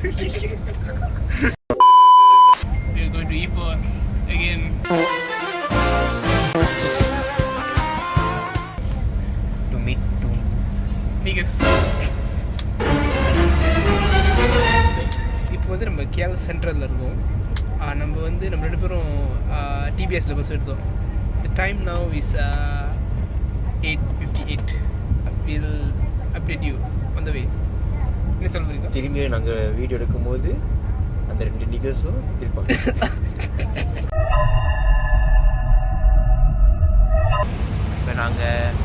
We are going to Ipoh again. To meet two niggas. இப்போ வந்து நம்ம கேல் சென்ட்ரலில் இருக்கோம். நம்ம வந்து நம்ம 2 பேரும் டிபிஎஸ்ல பஸ் எடுத்தோம். The time now is 8:58. We'll update you on the way. என்ன சொல்றீங்க? திரும்பி நாங்கள் வீடியோ எடுக்கும்போது அந்த 2 நிகழ்ஸும் இருப்பாங்க. இப்போ நாங்கள்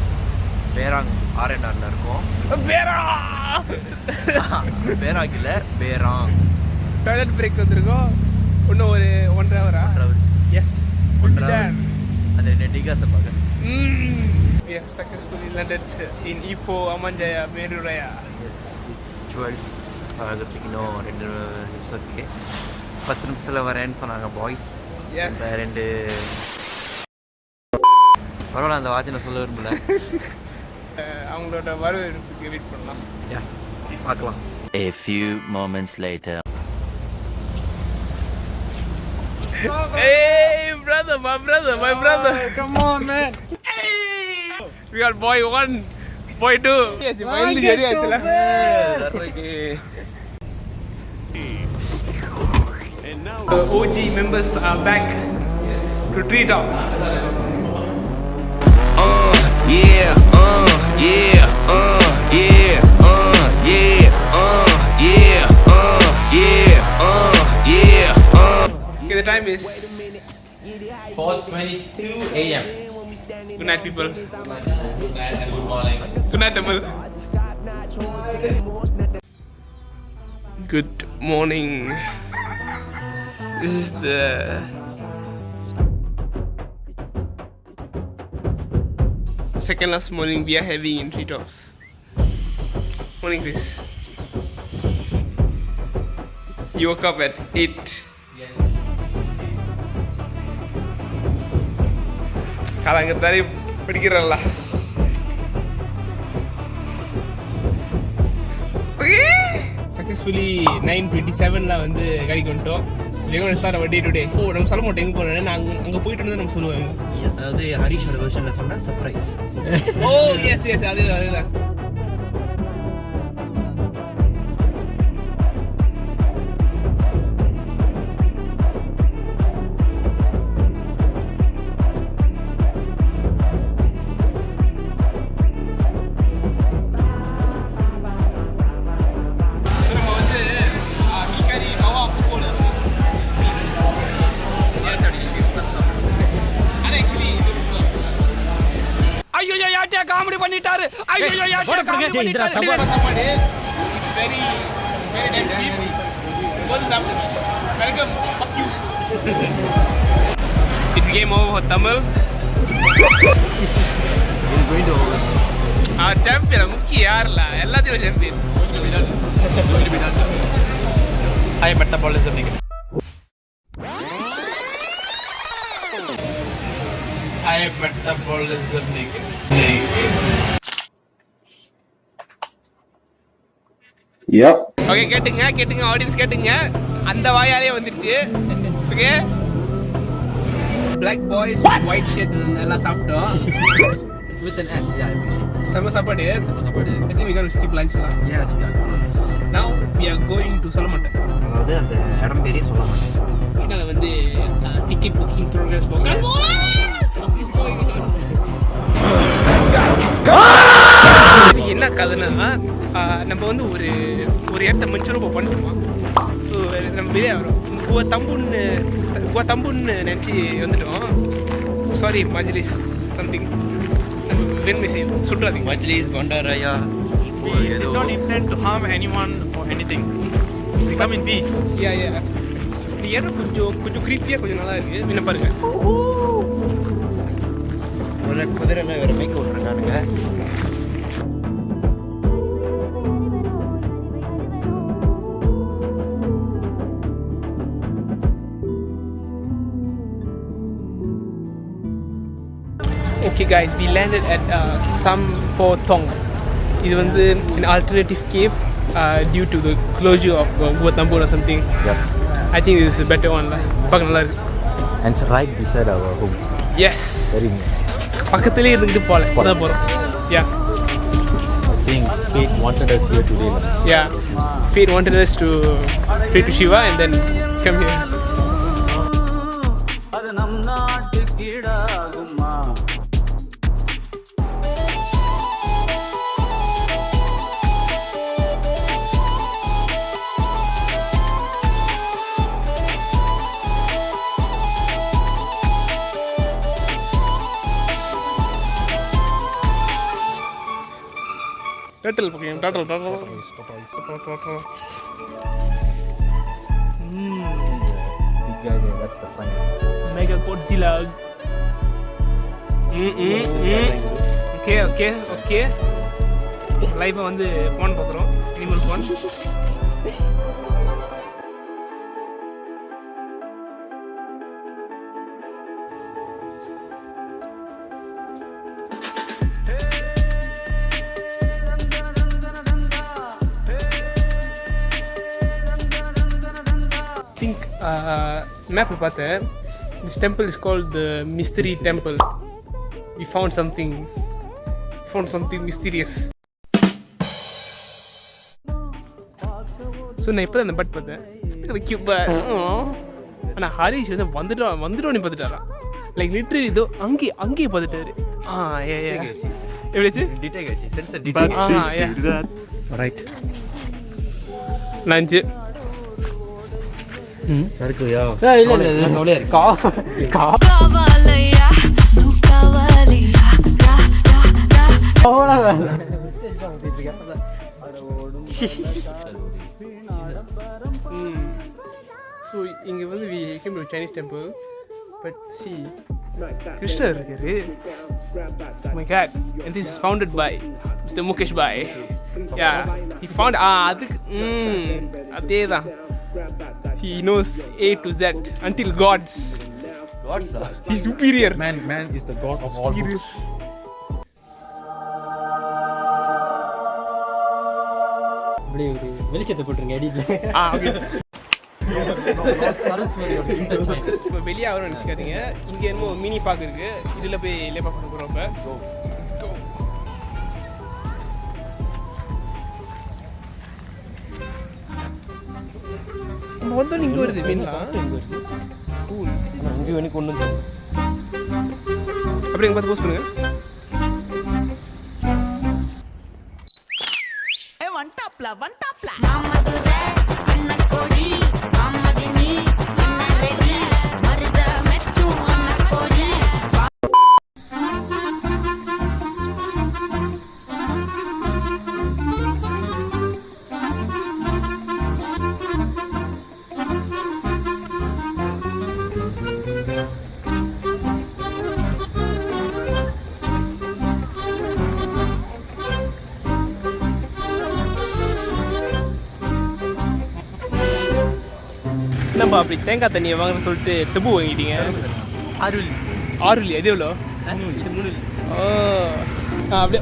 பேராங் ஆர்என்ஆரில் இருக்கோம். பேராங் இல்லை, பேராங். டாய்லெட் பிரேக் வந்திருக்கோம். இன்னும் ஒரு 1.5 hour. S, 1.5 hour. அந்த 2 நிகழ்ஸை பார்க்க. We have successfully landed in Ipoh, Amanjaya, Meruraya. Yes, it's 12 ஆகிறதுக்கு இன்னும் 2 நிமிஷம் இருக்குது. 10 நிமிஷத்தில் வரேன்னு சொன்னாங்க பாய்ஸ். Yes. 2 பரவாயில்ல, அந்த வார்த்தை நான் சொல்ல விரும்பல. அவங்களோட வரவேற்புக்கு வெயிட் பண்ணலாம். பார்க்கலாம். A few moments later. Hey brother, my brother. Come on man. We got boy 1, boy 2. Finally ready ஆச்சுல. And now the OG members are back to treetops. Yeah. Okay, the time is 4:22 a.m. good night people. Good night and good morning. Good night Tamil. Good morning. This is the second last morning we are having in treetops. Morning Chris. You woke up at 8. Yes. காலங்கத்தாரி பிடிக்கிறல்ல. Successfully 9:27 வந்து கடைக்கு வந்துட்டோம். எங்கே start our day to day. நம்ம சொல்ல மாட்டோம் எங்கே போகிறேன். நாங்கள் அங்கே போயிட்டு வந்து நம்ம சொல்லுவாங்க. அதாவது ஹரிஷோட வெர்ஷனில் சொன்னால் சர்ப்ரைஸ். எஸ் அதேதான். காமெடி பண்ணிட்டாரு. காமெடி பண்ணிட்டாரு. It's very damn cheap. Welcome. Fuck you. It's game over for Tamil. Champion முக்கிய யாருல எல்லாத்தையும் champion. High metabolism nigga. High metabolism nigga. Yep. Okay கேட்டுங்க ஆடியன்ஸ் கேட்டுங்க. அந்த வாயாலே வந்துருச்சு. Okay Black boys with white shit எல்லாம் சாப்பிட்டோம். With an S, yeah, I appreciate it. செம்ம சாப்பாடு. I think we're going to skip lunch தான். Yes, we are. Now we are going to சொல்ல மாட்டேன். அதாவது அந்த இடம் பேரே சொல்ல மாட்டேன். இதனால வந்து டிக்கெட் புக்கிங் ப்ரோக்ரஸ் போக என்ன கதைன்னா நம்ம வந்து ஒரு இடத்த மஞ்சூரப்பா பண்ணிட்டோம். ஸோ நம்ம வெளியே வரோம். தம்புன்னு நினச்சி வந்துட்டோம். சாரி மஜ்லிஸ் சம்திங் நம்ம வெண்மை செய்யும் சுற்றாதீங்க. மஜ்லிஸ் பண்டாராயா. We don't intend to harm anyone or anything. We come in peace. Yeah. இந்த இடம் கொஞ்சம் கிரீப்பியாக கொஞ்சம் நல்லா இருக்குது. என்ன பாருங்க. ஒரு குதிரை வேறு மேய்க்க விட்ருக்கானுங்க. Okay guys, we landed at Sampotong. இது வந்து an alternative cave. due to the closure of Guatemala or something. Yep. I think this is a better one lah. பார்க்க நல்லா இருக்கு. And it's right beside our home. Yes. Very near. பக்கத்துலயே இருந்துட்டு போலாம் போறோம். Yeah. I think Kate wanted us here today. Yeah. Fate wanted us to pray to Shiva and then come here. Turtle Pokemon, turtle. Big guy there, that's the prime. Mega Godzilla. Okay. Live வந்து phone பார்க்குறோம். Animal phone. Map பார்த்தேன். This temple is called the Mystery Temple. We found something mysterious. So நான் இப்போ அந்த but பார்த்தேன். Cute but. ஆனால் ஹரிஷ் வந்து வந்துட்டோன்னு பார்த்துட்டாரா. Like literally இதோ அங்கேயே பார்த்துட்டாரு. எப்படிச்சு டிடெக்ட் ஆச்சு சென்சர் டிடெக்ட். ரைட். லஞ்ச் சரக்குயா இல்ல கவலையா இருக்கு. Kavalaya, du kavalaya, ra ra ra. So இங்கே வந்து we came to a Chinese temple, but see Krishna இருக்காரு. Oh my god, and this is founded by Mr. Mukesh Bhai. Yeah, he found அதேதான். He knows A to Z until gods. He's superior. Man is the god of all books. அப்படியே ஒரு வெளிச்சத்தை போட்டுருங்க எடிட்ல. Okay. சரஸ்வதியோட interchange. இப்போ வெளியே ஆகிறோம்னு நினச்சிக்காதீங்க. இங்கே என்னமோ மினி பார்க் இருக்குது. இதில் போய் லேப்பா பண்ண போகிறோம். இப்போ Let's go. நம்ம வந்தோம் இங்கே வருது மீன்லாம். இங்கே எனக்கு ஒன்றும் தெரியல. அப்படி எங்கே பார்த்து போஸ்ட் பண்ணுங்க. One top la. Mamadure, anna kodi, mamadini, anna ready, marida mechu anna kodi. என்னப்பா அப்படி தேங்காய் தண்ணியை வாங்கன்னு சொல்லிட்டு டெபு வாங்கிட்டீங்க. ஆறுலி அது எவ்வளோ? இது 3. அப்படியே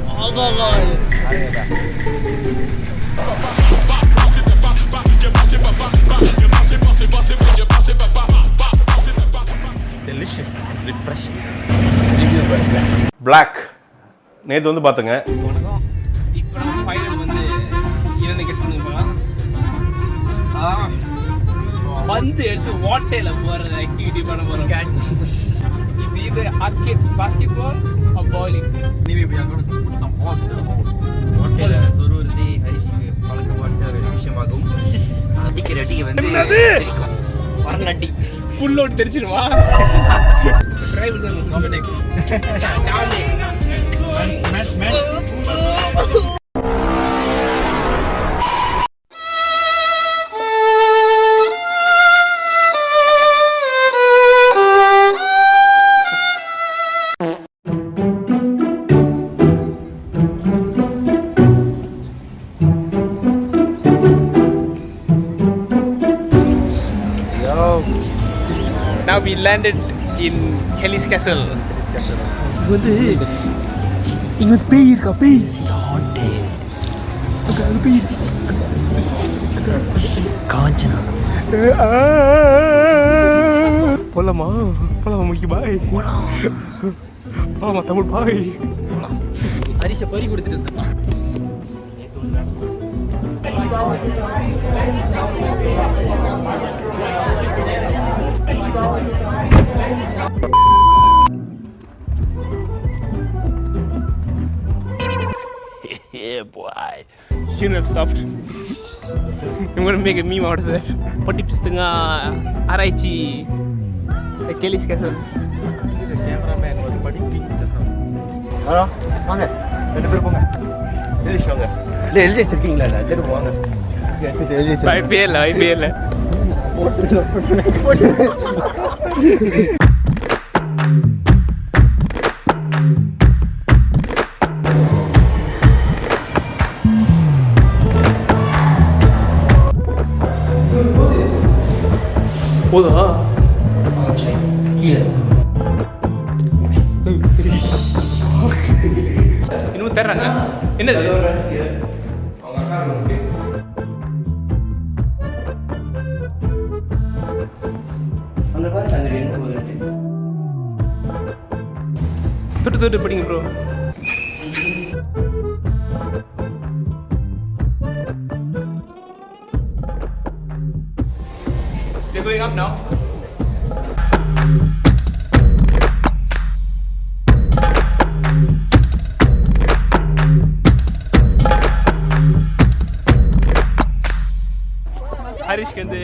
டெலிஷியஸ் ரிஃப்ரெஷிங். பிளாக் நேற்று வந்து பார்த்துங்க. இப்போ நம்ம ஃபைனல் வந்து இரண்டு கெஸ் பண்ணுங்கப்பா. வந்து எடுத்து வாட்டையில போறது ஆக்டிவிட்டி பண்ண போறோம். It's either arcade basketball or bowling. Anyway, we are going to put some balls into the hole. வாட்டையில சொருவுறது ஹரிஷுக்கு பழக்கப்பட்ட ஒரு விஷயமாகும். அடிக்கிற அடியை வந்து தெரிக்கும். வரநட்டி ஃபுல் அவுட் தெரிச்சிருவா. ட்ரை பண்ணுங்க. Dominic. Now we landed in Kellie's castle. இங்க வந்து பேய் இருக்கா? பேய். It's haunted. அங்க பேய் இருக்கு. காஞ்சனா போலாமா முக்கி பாய் போலாமா தமிழ் பாய் ஹரிஷை பறி கொடுத்துட்டு இருந்தான். Yeah, boy. Shouldn't have stopped. I'm gonna make a meme out of that. Pati setengah araichi Kellie's castle. Hello வாங்க 2 பேரும் போங்க. எழுதி வாங்க. இல்லை எழுதி வச்சிருக்கீங்களா? 2 பேரும் வாங்க. எழுதி வச்சிருக்கீங்க. IPL. போதா கீழே இன்னும் தர்றாங்க. என்னது அவங்க அக்கா இருக்கு. அந்த பாரு அங்கே எங்கே போகுதுன்ட்டு தொட்டு படிங்க bro. They're going up now. ஹரிஷ்க்கு வந்து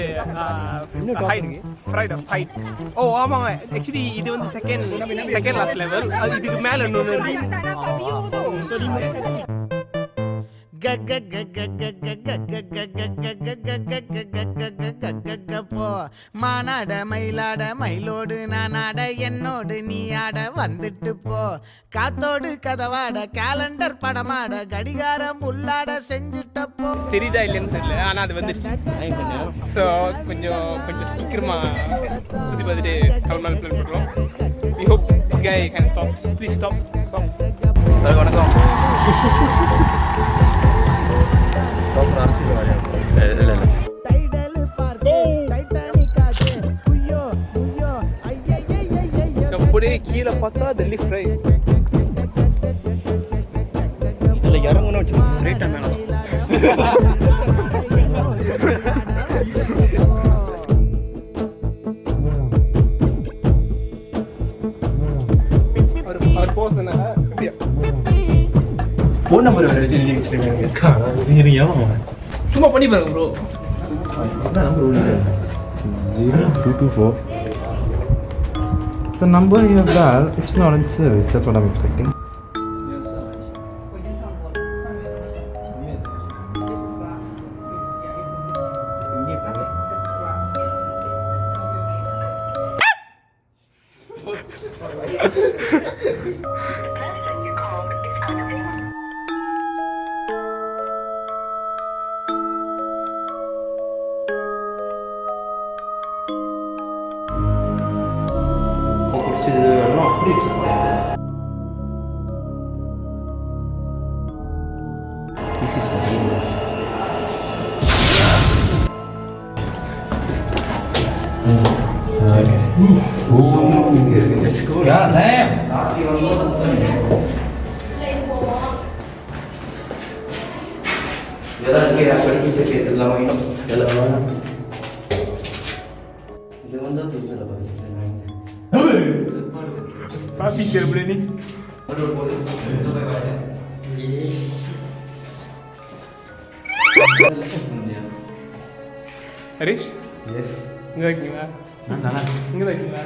ஹைட். ஓ ஆமாங்க, ஆக்சுவலி இது வந்து செகண்ட் லாஸ்ட் லெவல். அது இதுக்கு மேல இன்னொன்று மானாட மயிலாட மயிலோடு நானாட என்னோடு நீ ஆட வந்துட்டு போ காத்தோடு கதவாட கேலண்டர் படமாட கடிகாரம் உள்ளாட செஞ்சுட்ட போ. தெரியுதா இல்லைன்னு தெரியல, ஆனா அது வந்துருச்சு. ஸோ கொஞ்சம் சீக்கிரமா சுற்றி பார்த்துட்டு கிளம்பி பிளான் பண்ணுறோம். We hope this guy can stop. Please stop. வணக்கம். அரசியல்வாதியா? இல்லை அப்படியே கீழே பார்த்தா the lift right. இதில் இறங்கணும் வச்சு ஸ்ட்ரெயிட்டாக மேலே அவர் போசன ஃபோன் நம்பர் வேறு எழுதி வச்சுருக்காங்க. சும்மா பண்ணி பாருங்க ப்ரோ. நம்பர் உள்ள 0224. The number you have dialed, it's not in service. That's what I'm expecting. அப்படி வச்சுருப்பாங்க. This is for you. Okay. Let's go. God damn. எல்லாம் இங்கே படிக்க சேர்த்து எல்லாம் எல்லாம் இது வந்து தூக்கல Papi celebrating. Harish? Yes. இங்க இருக்கீங்களா? இங்க இருக்கீங்களா?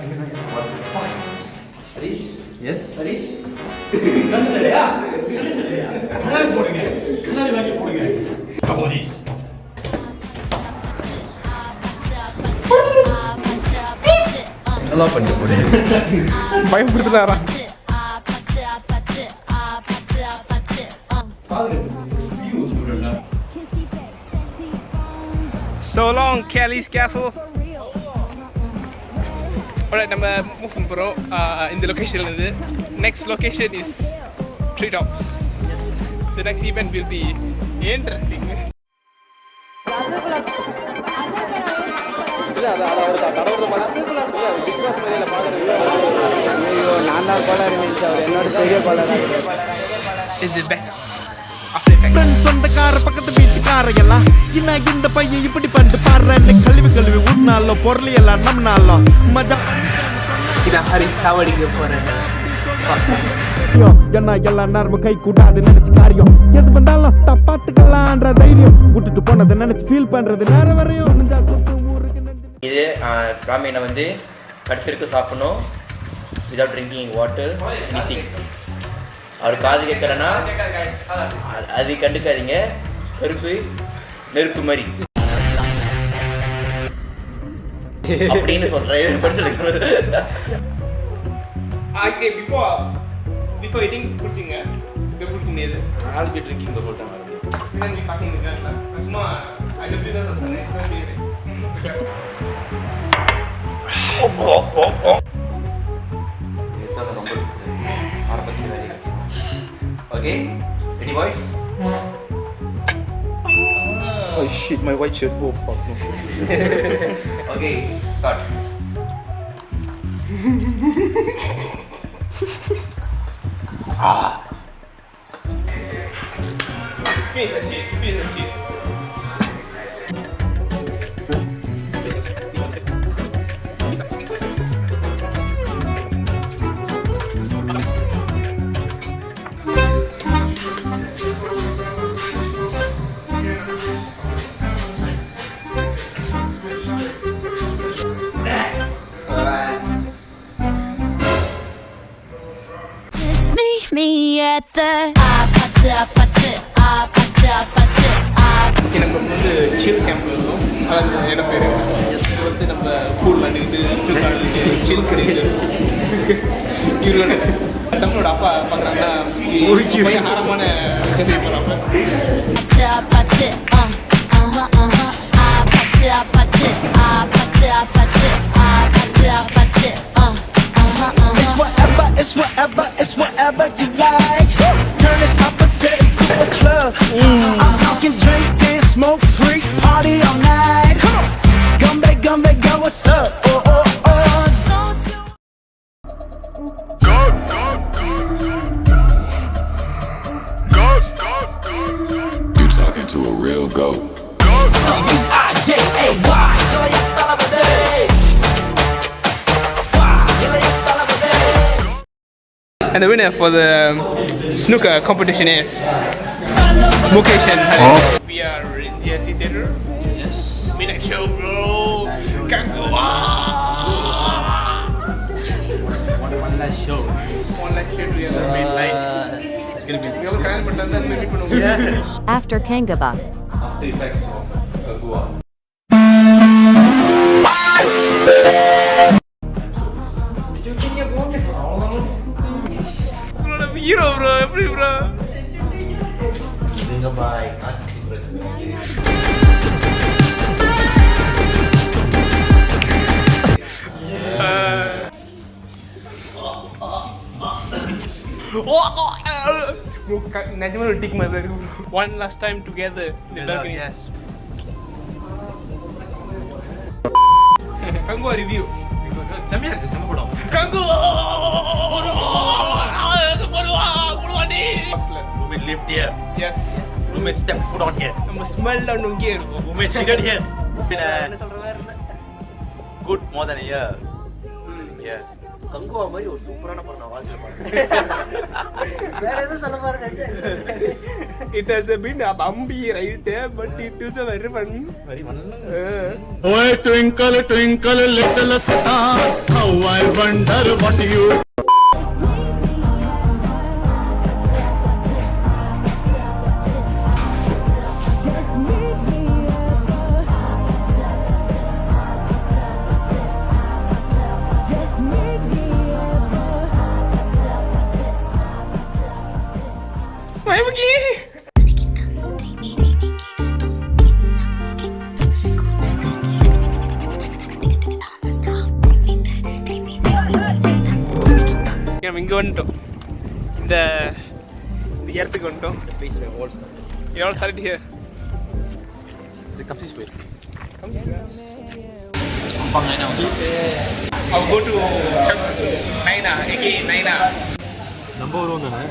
ஹரிஷ்? Yes. ஹரிஷ்? நல்லா பண்ணி போடு. பயப்படுத்துறாரா? So long, Kellie's castle. Alright, நம்ம மூவ் பண்ண போறோம் இந்த லொகேஷன்ல இருந்து. Next location is Treetops. Yes. The next event will be interesting. Is it back? After effects. Friend சொந்தக்கார பக்கத்து வீட்டுக்கார எல்லாம் என்ன இந்த பையன் இப்படி பண்ணிட்டு பாடுறேன்னு கழுவி ஊட்டினாலும் பொருள் எல்லாம் நம்மனாலும் மஜா இதான் ஹரி சாவடிக்க போறேன் என்ன எல்லாம் நேரம கை கூட்டாது நினைச்சு காரியம் எது வந்தாலும் தப்பாத்துக்கலான்ற தைரியம் விட்டுட்டு போனதை நினைச்சு ஃபீல் பண்றது நேரம் வரையும் நெஞ்சா குத்து ஊருக்கு இது ராமேனை வந்து கடைசி வரைக்கும் சாப்பிடணும் வித்வுட் ட்ரிங்கிங் வாட்டர் எனிதிங். அவர் காது கேட்கறேன்னா அது கண்டுக்காதீங்க. கருப்பு நெருப்பு மாதிரி அப்படின்னு சொல்றேன். Okay, before eating, kucing ya. Dia kucing ni. I'll be drinking the whole time. Then we fucking kan lah. Semua ada beli dah tu. Next time dia. Kita nombor ஆரம்பம் செய்யலாம். Okay, ready boys? Oh shit, my white shirt. Oh fuck. Okay, start. Finish the shit. Just meet me at the நம்ம வந்து chill camp இருக்கோம். அதான் என்ன பேரு. இது வந்து நம்ம pool விளையாடிட்டு ஸ்னூக் ஆடிட்டு chill பண்ணிட்டு. இவரோட தம்மோட அப்பா பார்க்குறாங்கன்னா பையன் ஆரமான விஷயம் செய்ய போகிறாங்க. It's whatever you like. Turn this opposite into a club. I'm talking drink this, smoke free, party all night. Gumbe, go, what's up? Oh, don't you? You talking to a real goat. And the winner for the snooker competition is Mukesh and Hari. We are in GSC Theatre. Yes. Midnight show, bro. Kangu. One last show. One last show we are midnight. It's gonna be After Kangaba. after effects of Goa. Hero, bro. Every bro. Think about Bro, Najma will take mother. One last time together in the balcony. Yes. Kangu review. செம்மையா படம். Kangu. Roommate lived here. Yes. Roommate stepped foot on here. நம்ம smell down இங்கே இருக்கும். Roommate shitted here. Good more than a year. Yeah. Kanguva மாதிரி ஒரு சூப்பரான படம் நான் வாழ்க்கை வேற எதுவும் சொல்ல பாருங்க. It has been a bumpy ride, but it is a very fun. Very fun. Oh, twinkle, twinkle, little star, how I wonder what you. Vai pergi. நம்ம இங்கே வந்துட்டோம். இந்த இடத்துக்கு வந்துட்டோம். You all started here. இது கம்ப்ளீட் போயிருக்கு. I'll go to Naina, again Naina. நம்ம வருவோம் தானே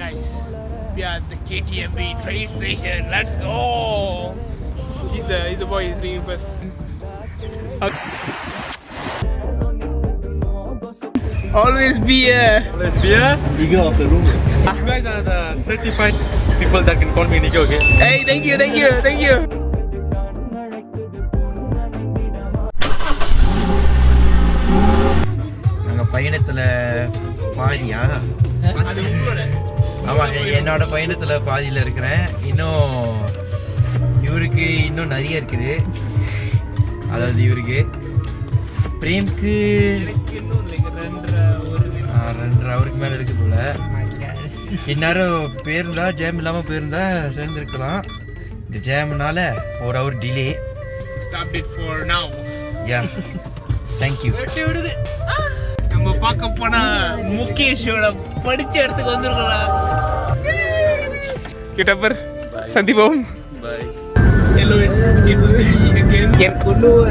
Guys, we are at the KTMB train station. Let's go. He's the boy is leaving bus. Always be a Eagle of the room. You guys are the certified people that can call me Nico, okay? Hey, thank you. நாங்கள் பயணத்தில் பாதியா ஆமாம் என்னோட பயணத்தில் பாதியில் இருக்கிறேன். இவருக்கு இன்னும் நிறைய இருக்குது. அதாவது இவருக்கு பிரேம்க்கு 2.5 ஹவருக்கு மேலே இருக்குது போல. இந்நேரம் போயிருந்தா ஜாம் இல்லாமல் போயிருந்தா சேர்ந்துருக்கலாம். இந்த ஜாம்னால 1 hour delay. Stop it for now. Yeah thank you. நம்ம பார்க்க போனா முகேஷோட படிச்ச இடத்துக்கு வந்துருக்கலாம். கிட்டப்பர் சந்திப்போம். Bye. Hello, it's me again. எனக்கு இன்னும்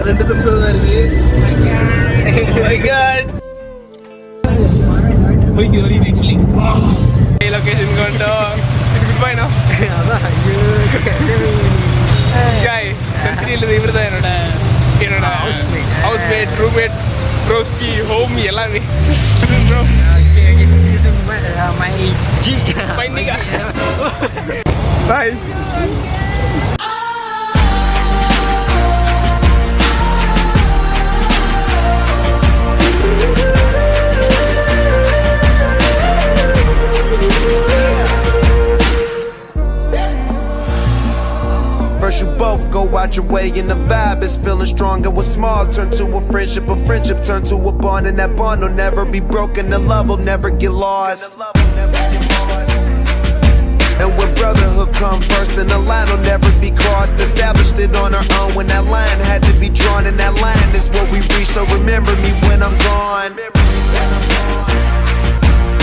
2 நிமிஷம் தான் இருக்கு. Oh my god. Wait, actually. Hey, location கொண்டோம். It's goodbye now. அதான் ஐயோ Guy, கண்ட்ரியில் இவர்தான் என்னோட ஹவுஸ்மேட், ரூம்மேட், ப்ரோஸ்கி, ஹோம் எல்லாமே. Bro. my G. My nigga. Bye. First you both go out your way and the vibe is feeling strong, and what's small turn to a friendship turn to a bond, and that bond will never be broken, the love will never get lost. And when brotherhood come first, then the line will never be crossed. Established it on our own when that line had to be drawn, and that line is what we reach, so remember me when I'm gone.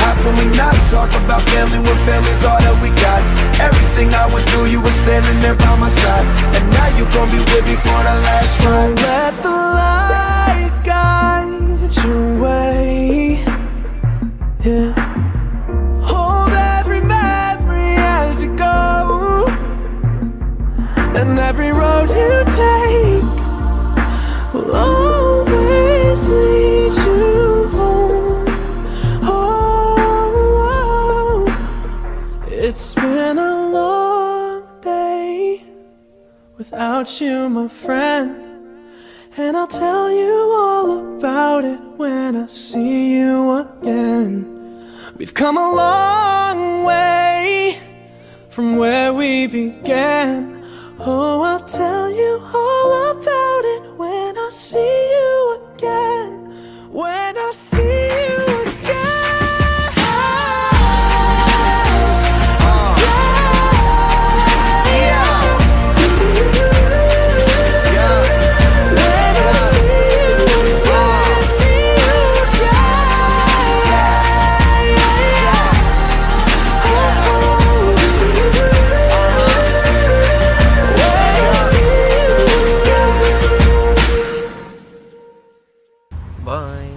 How can we not talk about family when family's all that we got? Everything I went through, you were standing there by my side, and now you gon' be with me for the last ride. Let the light guide your way, yeah. Hold every memory as you go, and every road you take will always lead you home. It's been a long day without you, my friend, and I'll tell you all about it when I see you again. We've come a long way from where we began. Oh, I'll tell you all about it when I see you again. When I see you again. Bye.